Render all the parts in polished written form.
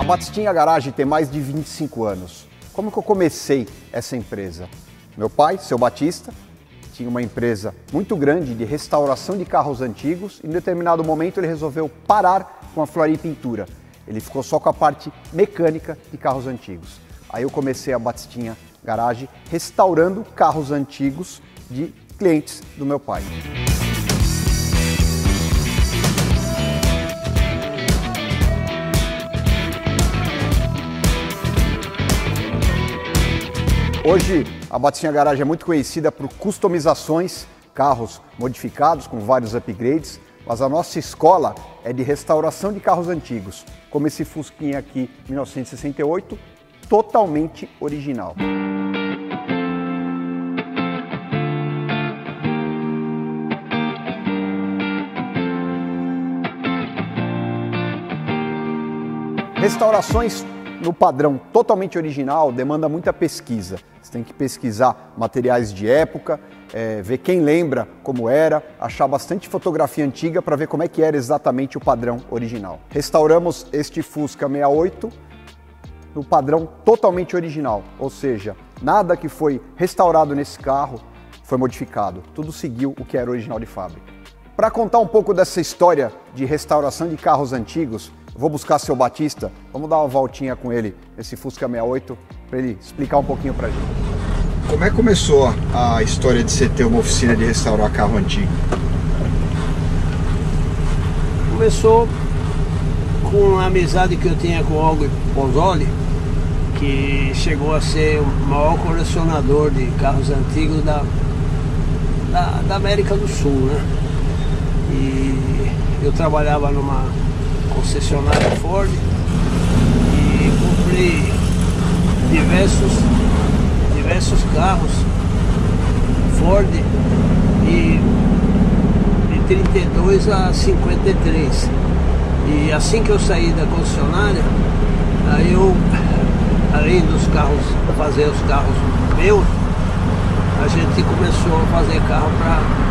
Batistinha Garage tem mais de 25 anos. Como que eu comecei essa empresa? Meu pai, seu Batista, tinha uma empresa muito grande de restauração de carros antigos. Em determinado momento ele resolveu parar com a floria e pintura. Ele ficou só com a parte mecânica de carros antigos. Aí eu comecei a Batistinha Garage restaurando carros antigos de clientes do meu pai. Hoje a Batistinha Garage é muito conhecida por customizações, carros modificados com vários upgrades, mas a nossa escola é de restauração de carros antigos, como esse Fusquinha aqui, 1968, totalmente original. Restaurações no padrão totalmente original demanda muita pesquisa. Você tem que pesquisar materiais de época, ver quem lembra como era, achar bastante fotografia antiga para ver como é que era exatamente o padrão original. Restauramos este Fusca 68 no padrão totalmente original, ou seja, nada que foi restaurado nesse carro foi modificado, tudo seguiu o que era original de fábrica. Para contar um pouco dessa história de restauração de carros antigos, vou buscar seu Batista, vamos dar uma voltinha com ele, esse Fusca 68, para ele explicar um pouquinho para a gente. Como é que começou a história de você ter uma oficina de restaurar carro antigo? Começou com a amizade que eu tinha com o Olgo Pozzoli, que chegou a ser o maior colecionador de carros antigos da América do Sul, né? E eu trabalhava numa concessionária Ford e comprei diversos carros Ford de 32 a 53. E assim que eu saí da concessionária, aí eu, além dos carros, fazer os carros meus, a gente começou a fazer carro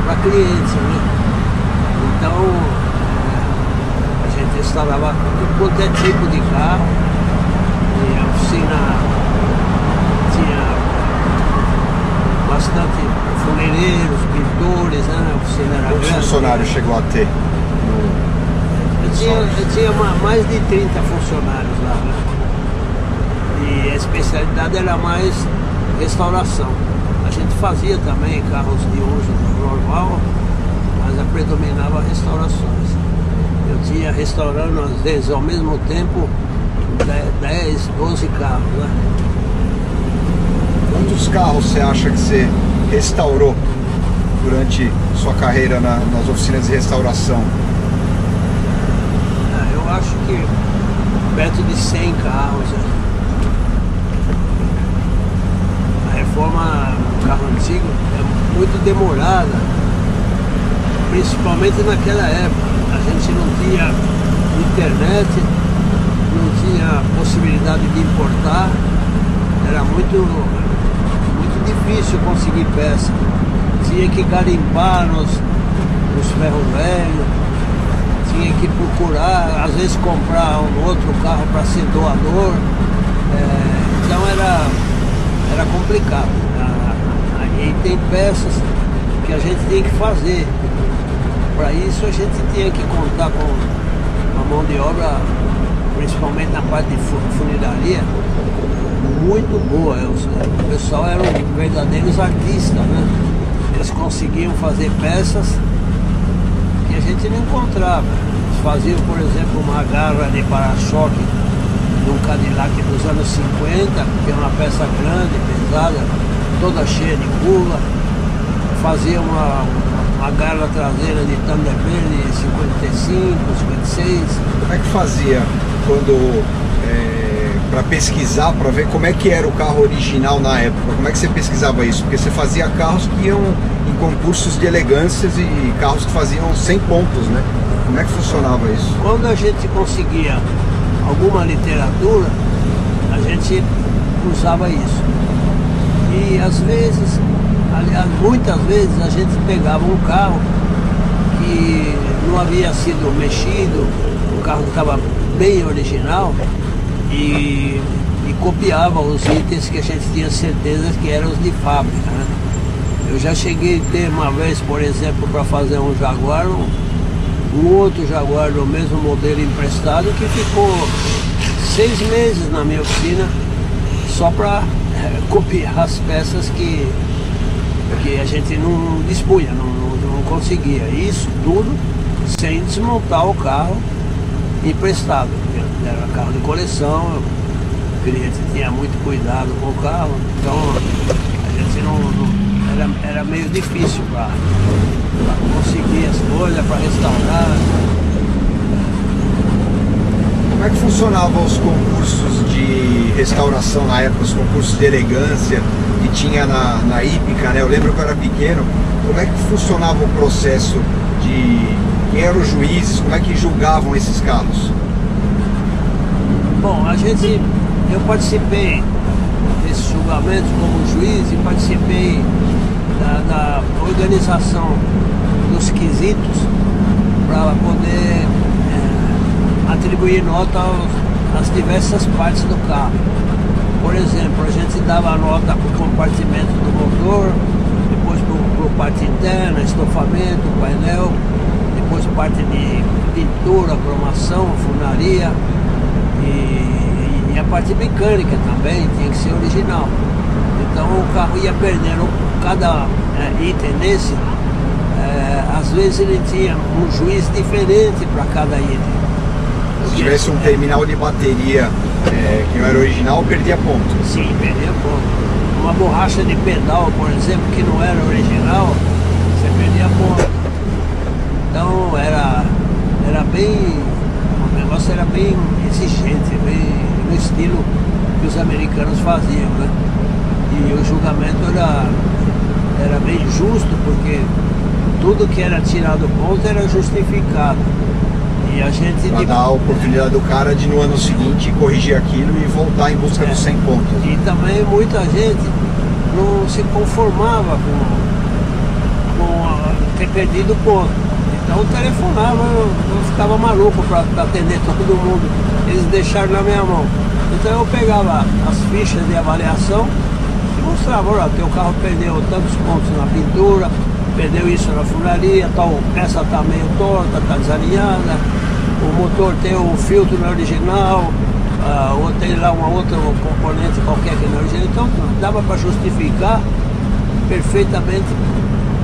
para clientes, né? Então a gente instalava tudo quanto é tipo de carro, e a oficina tinha bastante fuleireiros, pintores, né? A oficina era Quantos grande. funcionários chegou a ter? Eu tinha mais de 30 funcionários lá, né? E a especialidade era mais restauração. A gente fazia também carros de uso normal, mas a predominava restaurações. Eu tinha restaurando às vezes ao mesmo tempo 10, 12 carros, né? Quantos carros você acha que você restaurou durante sua carreira nas oficinas de restauração? Eu acho que perto de 100 carros. Né? A reforma do carro antigo é muito demorada, principalmente naquela época. A gente não tinha internet, não tinha possibilidade de importar, era muito difícil conseguir peça. Tinha que garimpar nos ferros velhos, tinha que procurar, às vezes comprar um outro carro para ser doador, então era complicado. E tem peças que a gente tem que fazer. Para isso a gente tinha que contar com uma mão de obra, principalmente na parte de funilaria, muito boa. O pessoal eram verdadeiros artistas, né? Eles conseguiam fazer peças que a gente não encontrava. Eles faziam, por exemplo, uma garra de para-choque de um Cadillac dos anos 50, que é uma peça grande, pesada, toda cheia de bula. Fazia uma garra traseira de Thunderbird de 55, 56. Como é que fazia quando para pesquisar, para ver como é que era o carro original na época? Como é que você pesquisava isso? Porque você fazia carros que iam em concursos de elegâncias e carros que faziam 100 pontos, né? Como é que funcionava isso? Quando a gente conseguia alguma literatura, a gente usava isso. E às vezes, aliás, muitas vezes a gente pegava um carro que não havia sido mexido, o carro estava bem original, e copiava os itens que a gente tinha certeza que eram os de fábrica, né? Eu já cheguei a ter uma vez, por exemplo, para fazer um Jaguar, um outro Jaguar do mesmo modelo emprestado, que ficou 6 meses na minha oficina só para copiar as peças que a gente não dispunha, não conseguia. Isso tudo sem desmontar o carro emprestado, porque era carro de coleção, o cliente tinha muito cuidado com o carro, então a gente era meio difícil para conseguir as coisas, para restaurar. Como é que funcionavam os concursos de restauração na época, os concursos de elegância que tinha na hípica, né? Eu lembro que eu era pequeno. Como é que funcionava o processo de quem eram os juízes, como é que julgavam esses carros? Bom, eu participei desses julgamentos como juiz e participei da organização dos quesitos para poder atribuir nota às diversas partes do carro. Por exemplo, a gente dava nota para o compartimento do motor, depois para a parte interna, estofamento, painel, depois parte de pintura, cromação, funilaria e a parte mecânica também tinha que ser original. Então o carro ia perdendo cada item desse, às vezes ele tinha um juiz diferente para cada item. Se tivesse um terminal de bateria que não era original, perdia ponto. Sim, perdia ponto. Uma borracha de pedal, por exemplo, que não era original, você perdia ponto. Então era bem, o negócio era bem exigente, bem no estilo que os americanos faziam, né? E o julgamento era bem justo, porque tudo que era tirado ponto era justificado. E a gente... Para dar a oportunidade do cara de no ano seguinte corrigir aquilo e voltar em busca dos 100 pontos. E também muita gente não se conformava com ter perdido ponto. Então telefonava, eu ficava maluco para atender todo mundo. Eles deixaram na minha mão. Então eu pegava as fichas de avaliação e mostrava, olha, teu carro perdeu tantos pontos na pintura, perdeu isso na funilaria, tal peça está meio torta, está desalinhada, o motor tem um filtro não original, ou tem lá uma outra componente qualquer que não é original. Então dava para justificar perfeitamente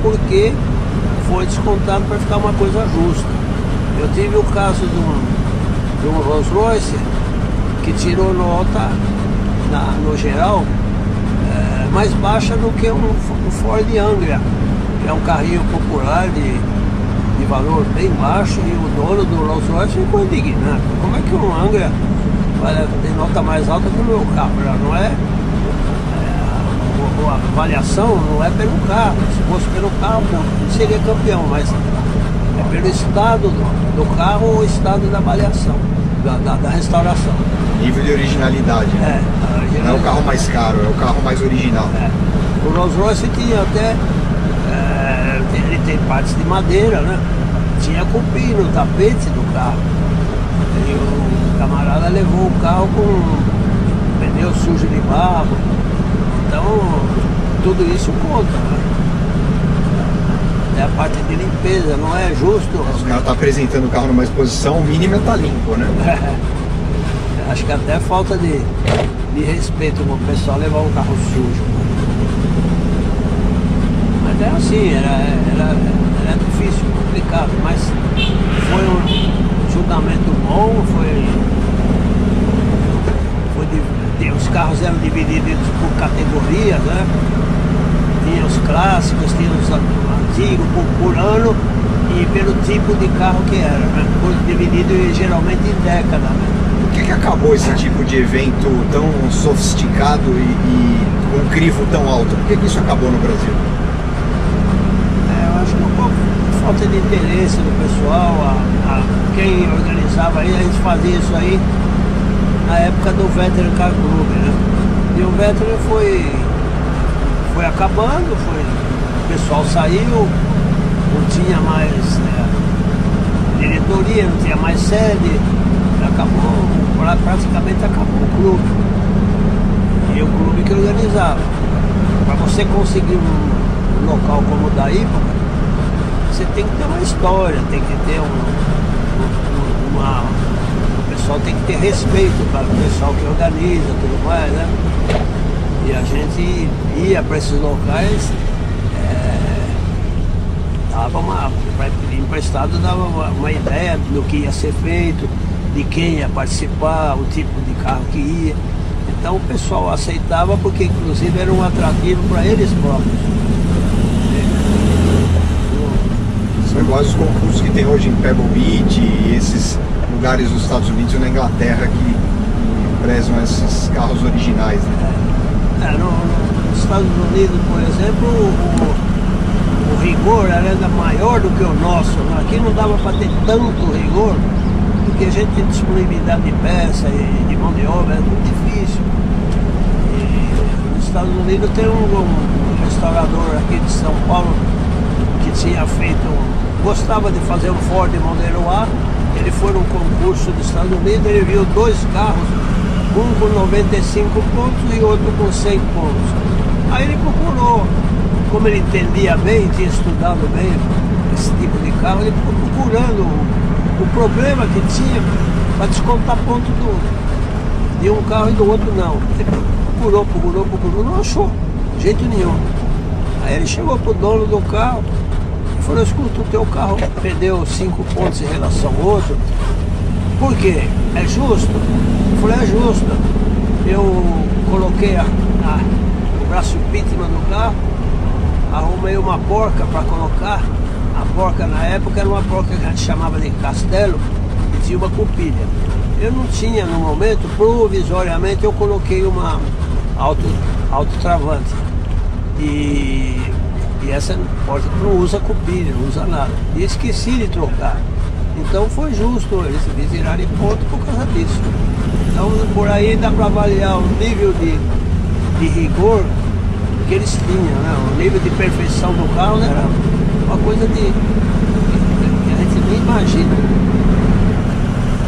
porque foi descontado para ficar uma coisa justa. Eu tive o caso de um Rolls Royce que tirou nota no geral mais baixa do que um Ford Anglia, que é um carrinho popular de valor bem baixo, e o dono do Rolls Royce ficou indignado. Como é que um Anglia tem nota mais alta que o meu carro? Não é, a avaliação não é pelo carro. Se fosse pelo carro, seria campeão, mas é pelo estado do carro ou estado da avaliação, da restauração. Nível de originalidade. Não é o carro mais caro, é o carro mais original. O Rolls Royce tinha até... ele tem partes de madeira, né? Tinha cupim no tapete do carro. E o camarada levou o carro com pneu sujo de barro. Então, tudo isso conta, né? É a parte de limpeza, não é justo. Os caras estão apresentando o carro numa exposição, o mínimo é estar limpo, né? Acho que até falta de respeito com o pessoal levar um carro sujo. Mas é assim, era difícil, complicado, mas foi um julgamento bom, os carros eram divididos por categorias, né? Tinha os clássicos, tinha os antigos por ano e pelo tipo de carro que era, né? Dividido geralmente em década, né? Por que acabou esse tipo de evento tão sofisticado e com um crivo tão alto? Por que isso acabou no Brasil? Eu acho que um pouco falta de interesse do pessoal, quem organizava aí, a gente fazia isso aí na época do Veteran Car Club, né? E o Veteran foi acabando, o pessoal saiu, não tinha mais diretoria, não tinha mais sede, acabou praticamente acabou o clube. E o clube que organizava. Para você conseguir um local como o da Hípica, você tem que ter uma história, tem que ter o pessoal tem que ter respeito para o pessoal que organiza, tudo mais, né? E a gente ia para esses locais, emprestado dava uma ideia do que ia ser feito, de quem ia participar, o tipo de carro que ia. Então o pessoal aceitava porque inclusive era um atrativo para eles próprios. São iguais os concursos que tem hoje em Pebble Beach e esses lugares dos Estados Unidos e na Inglaterra que prezam esses carros originais, né? Nos Estados Unidos, por exemplo, o rigor era ainda maior do que o nosso. Aqui não dava para ter tanto rigor, porque a gente tem disponibilidade de peça e de mão de obra, é muito difícil. E nos Estados Unidos tem um restaurador aqui de São Paulo que tinha gostava de fazer um Ford Modelo A. Ele foi num concurso dos Estados Unidos, ele viu dois carros, um com 95 pontos e outro com 100 pontos. Aí ele procurou, como ele entendia bem, tinha estudado bem esse tipo de carro, ele ficou procurando o problema que tinha para descontar ponto de um carro e do outro não. Ele procurou, não achou, de jeito nenhum. Aí ele chegou pro dono do carro e falou: escuta, o teu carro perdeu 5 pontos em relação ao outro. Por quê? É justo? Eu falei: é justo. Eu coloquei o braço Pitman no carro, arrumei uma porca para colocar. A porca na época era uma porca que a gente chamava de Castelo e tinha uma cupilha. Eu não tinha no momento, provisoriamente eu coloquei uma autotravante. E essa porta não usa cupilha, não usa nada. E esqueci de trocar. Então foi justo eles me tirarem ponto por causa disso. Então por aí dá para avaliar o nível de rigor que eles tinham, né? O nível de perfeição do carro era uma coisa que a gente nem imagina.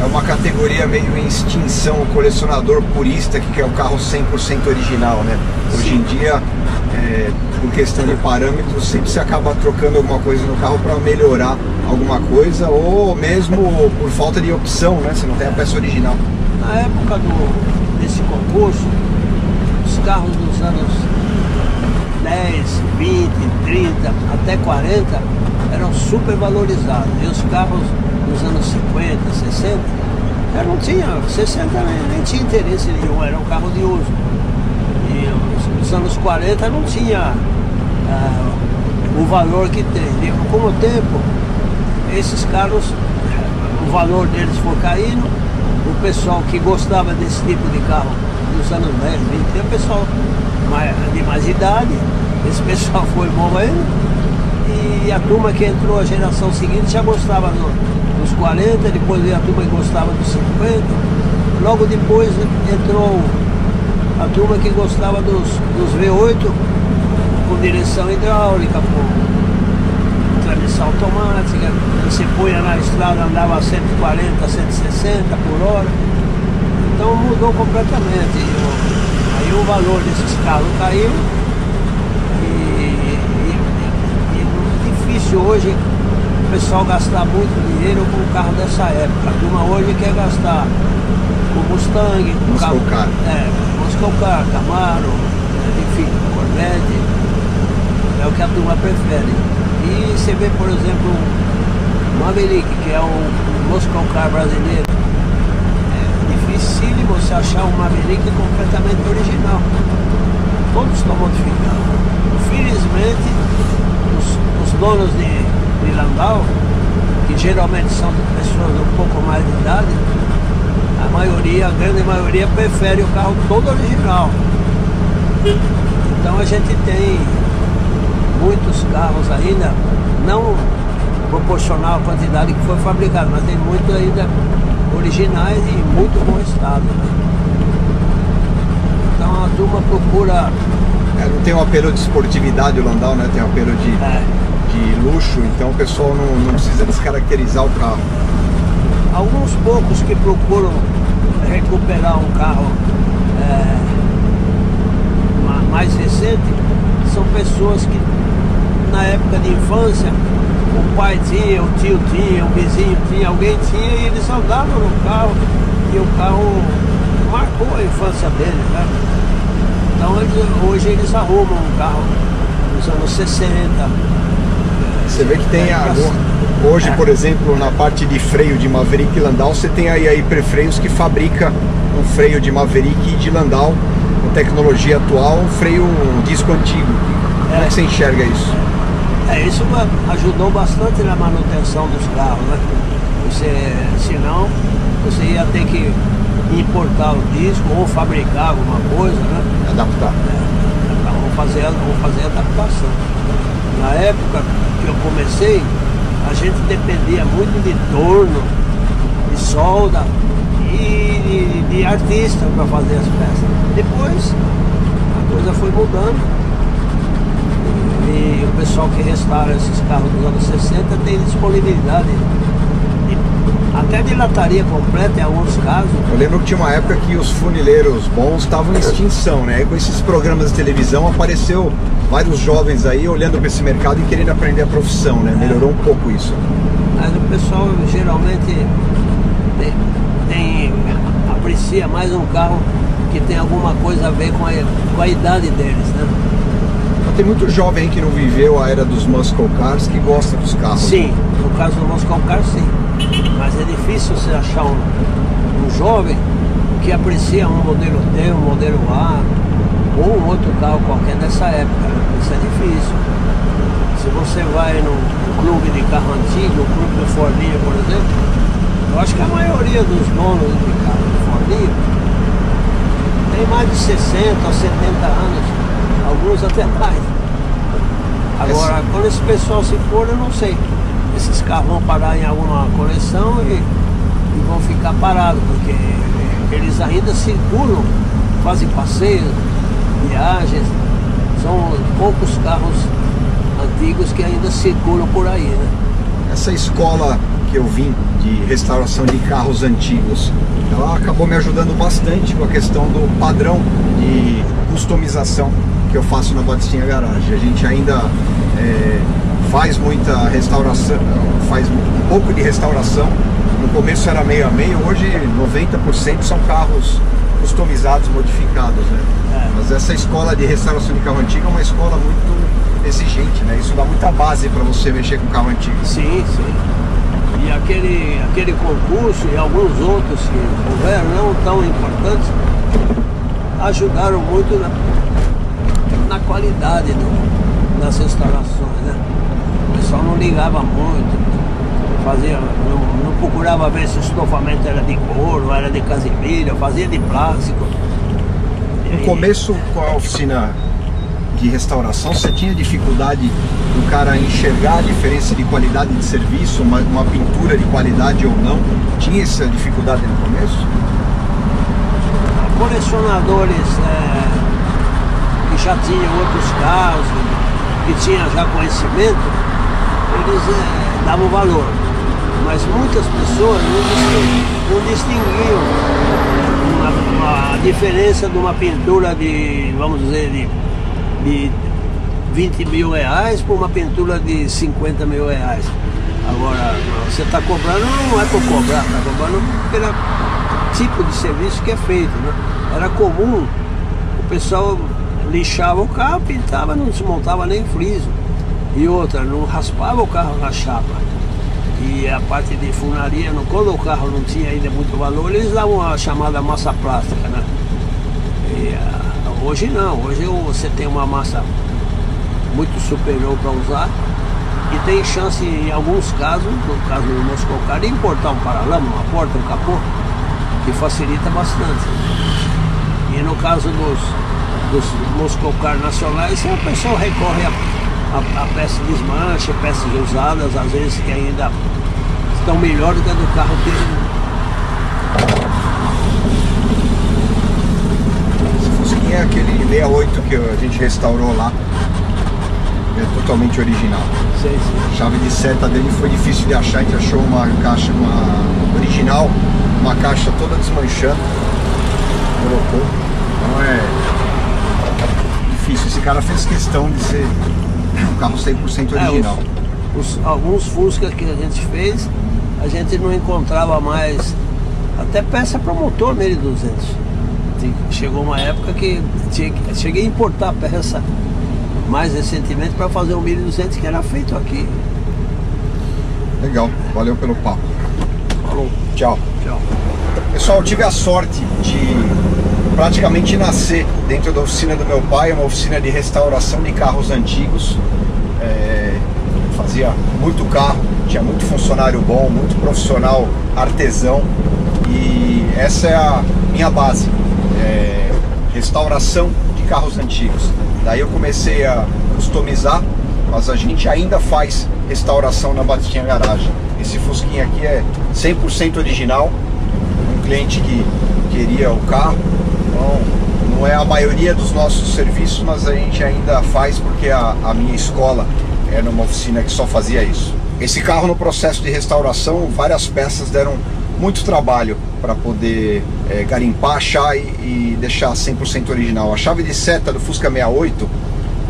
É uma categoria meio em extinção, o colecionador purista que quer o carro 100% original, né? Hoje em dia, por questão de parâmetros, sempre se acaba trocando alguma coisa no carro para melhorar alguma coisa, ou mesmo por falta de opção, né? Você não tem a peça original. Na época desse concurso, os carros dos anos 10, 20, 30, até 40 eram super valorizados. E os carros dos anos 50, 60, já não tinha, 60 nem tinha interesse nenhum, era um carro de uso. E nos anos 40 não tinha o valor que tem. E com o tempo, esses carros, o valor deles foi caindo, o pessoal que gostava desse tipo de carro nos anos 10, 20, tem o pessoal de mais idade, esse pessoal foi morrendo, e a turma que entrou, a geração seguinte, já gostava dos 40, depois veio a turma que gostava dos 50, logo depois entrou a turma que gostava dos V8 com direção hidráulica, com transmissão automática. Você punha na estrada, andava a 140, 160 por hora. Então mudou completamente. Aí o valor desses carros caiu e é difícil hoje o pessoal gastar muito dinheiro com um carro dessa época. A turma hoje quer gastar com Mustang, Muscle Car. Muscle Car, Camaro, enfim, Corvette, é o que a turma prefere. E você vê, por exemplo, o Maverick, que é o Muscle Car brasileiro, é dificílimo você achar um Maverick completamente original. Todos estão modificados. Infelizmente, os donos de Landau, que geralmente são pessoas um pouco mais de idade, a grande maioria prefere o carro todo original. Então a gente tem muitos carros ainda, não proporcional à quantidade que foi fabricado, mas tem muitos ainda originais e em muito bom estado, né? Então a turma procura... não tem um apelo de esportividade o Landau, né? Tem um apelo de luxo, então o pessoal não precisa descaracterizar o carro. Alguns poucos que procuram recuperar um carro mais recente, são pessoas que na época de infância o pai tinha, o tio tinha, o vizinho tinha, alguém tinha, e eles andavam no carro e o carro marcou a infância deles, né? Então hoje eles arrumam um carro dos anos 60. Você vê que tem hoje, por exemplo, na parte de freio de Maverick e Landau, você tem aí a Hiperfreios que fabrica um freio de Maverick e de Landau com tecnologia atual, um disco antigo. Como é que você enxerga isso? Isso ajudou bastante na manutenção dos carros, né? Senão você ia ter que importar o disco ou fabricar alguma coisa, né? Adaptar. Vou fazer adaptação. Na época que eu comecei, a gente dependia muito de torno, de solda e de artista para fazer as peças. Depois a coisa foi mudando. E o pessoal que restaura esses carros dos anos 60 tem disponibilidade até de lataria completa em alguns casos. Eu lembro que tinha uma época que os funileiros bons estavam em extinção, né? E com esses programas de televisão apareceu vários jovens aí olhando para esse mercado e querendo aprender a profissão, né? Melhorou um pouco isso. Mas o pessoal geralmente aprecia mais um carro que tem alguma coisa a ver com a idade deles, né? Tem muito jovem que não viveu a era dos muscle cars que gosta dos carros. Sim, no caso do muscle car, sim. Mas é difícil você achar um jovem que aprecia um modelo D, um modelo A ou um outro carro qualquer dessa época. Isso é difícil. Se você vai no clube de carro antigo, o clube do Fordinho, por exemplo, eu acho que a maioria dos donos de carro do Fordinho tem mais de 60 ou 70 anos. Alguns até mais. Agora, quando esse pessoal se for, eu não sei. Esses carros vão parar em alguma coleção e vão ficar parados, porque eles ainda circulam, fazem passeios, viagens. São poucos carros antigos que ainda circulam por aí, né? Essa escola que eu vim de restauração de carros antigos, ela acabou me ajudando bastante com a questão do padrão de customização que eu faço na Batistinha Garage. A gente ainda faz muita restauração, faz um pouco de restauração. No começo era meio a meio, hoje 90% são carros customizados, modificados, né? Mas essa escola de restauração de carro antigo é uma escola muito exigente, né? Isso dá muita base para você mexer com carro antigo. Sim, sim. E aquele concurso e alguns outros que houveram, não tão importantes, ajudaram muito na qualidade das restaurações, né? O pessoal não ligava muito, não procurava ver se o estofamento era de couro, era de casimira, fazia de plástico. No começo, com a oficina de restauração, você tinha dificuldade do cara enxergar a diferença de qualidade de serviço, uma pintura de qualidade ou não? Tinha essa dificuldade no começo? Colecionadores que já tinham outros carros, que tinham já conhecimento, eles davam valor. Mas muitas pessoas não distinguiam a diferença de uma pintura de, vamos dizer, de 20 mil reais por uma pintura de 50 mil reais. Agora, você está cobrando, não é por cobrar, está cobrando pelo tipo de serviço que é feito, né? Era comum, o pessoal lixava o carro, pintava, não desmontava nem friso. E outra, não raspava o carro na chapa. E a parte de funaria, quando o carro não tinha ainda muito valor, eles davam a chamada massa plástica, né? E, hoje não, hoje você tem uma massa muito superior para usar e tem chance, em alguns casos, no caso do Muscle Car, de importar um paralama, uma porta, um capô, que facilita bastante. E no caso dos Muscle Car nacionais, o pessoal recorre a peças de desmanche, peças usadas, às vezes que ainda estão melhor do que a do carro dele. É aquele 68 que a gente restaurou lá, é totalmente original. Sim, sim. A chave de seta dele foi difícil de achar, a gente achou uma caixa original, uma caixa toda desmanchando. colocou. Então é difícil. Esse cara fez questão de ser um carro 100% original. Alguns Fusca que a gente fez, a gente não encontrava mais até peça para motor 1200. Chegou uma época que cheguei a importar peça mais recentemente para fazer um 1200 que era feito aqui. Legal, valeu pelo papo. Falou. Tchau. Tchau. Pessoal, eu tive a sorte de praticamente nascer dentro da oficina do meu pai, uma oficina de restauração de carros antigos. Fazia muito carro, tinha muito funcionário bom, muito profissional, artesão, e essa é a minha base, restauração de carros antigos. Daí eu comecei a customizar, mas a gente ainda faz restauração na Batistinha Garagem. Esse Fusquinha aqui é 100% original, um cliente que queria o carro, então não é a maioria dos nossos serviços, mas a gente ainda faz porque a minha escola é numa oficina que só fazia isso. Esse carro, no processo de restauração, várias peças deram muito trabalho para poder garimpar, achar e deixar 100% original. A chave de seta do Fusca 68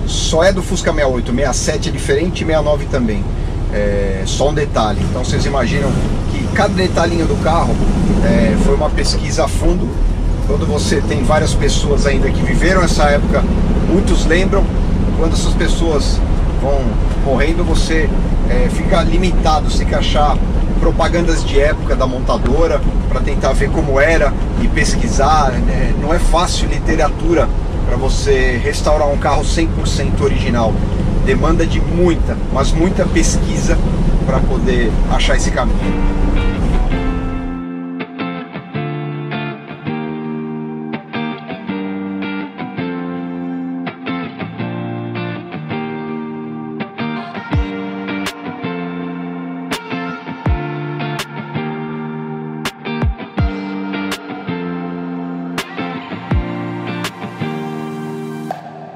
só é do Fusca 68, 67 é diferente e 69 também. Só um detalhe. Então vocês imaginam que cada detalhinho do carro foi uma pesquisa a fundo. Quando você tem várias pessoas ainda que viveram essa época, muitos lembram. Quando essas pessoas vão morrendo, você fica limitado, você tem que achar propagandas de época da montadora para tentar ver como era e pesquisar. Não é fácil literatura para você restaurar um carro 100% original. Demanda de muita, mas muita pesquisa para poder achar esse caminho.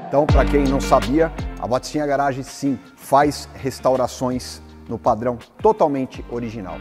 Então, para quem não sabia, a Batistinha Garagem sim faz restaurações no padrão totalmente original.